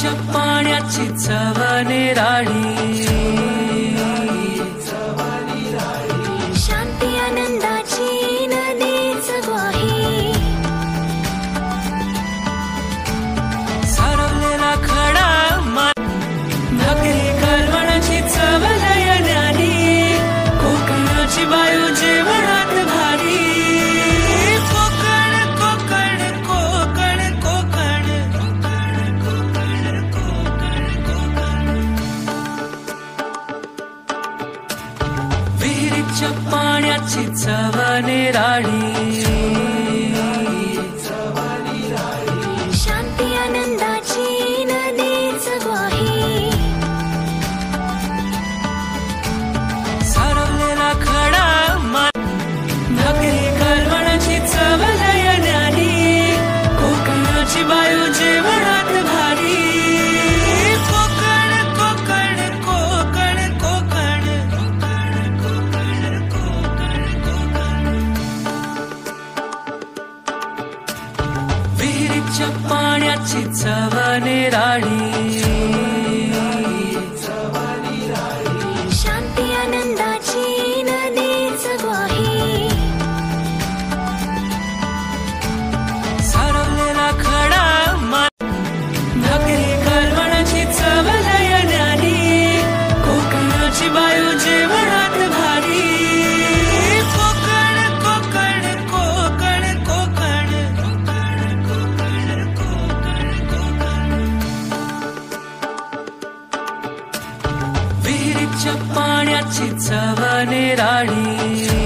विहिरीच्या पाण्याची चव निराळी, शांती आनंदाची नदीच ग्वाही, सारवलेला खडा भाकरी कालवणाची चव लय न्यारी, कोकणाची बायू जेवणात भारी, कोकण कोकण कोकण कोकण कोकण कोकण कोकण, विहिरीच्या पाण्याची चव निराळी, शांती आनंदाची नदीच ग्वाही, सारवलेला खडा भाकरी कालवणाची चव लय न्यारी, कोकणाची बायू जेवणात भारी, कोकण कोकण कोकण कोकण कोकण कोकण कोकण, विहिरीच्या पाण्याची चव निराळी, शांती आनंदाची नदीच ग्वाही, सारवलेला खडा भाकरी कालवणाची चव लय न्यारी, कोकणाची बायू जेवणात भारी, कोकण कोकण कोकण कोकण कोकण कोकण कोकण, विहिरीच्या पाण्याची चव निराळी,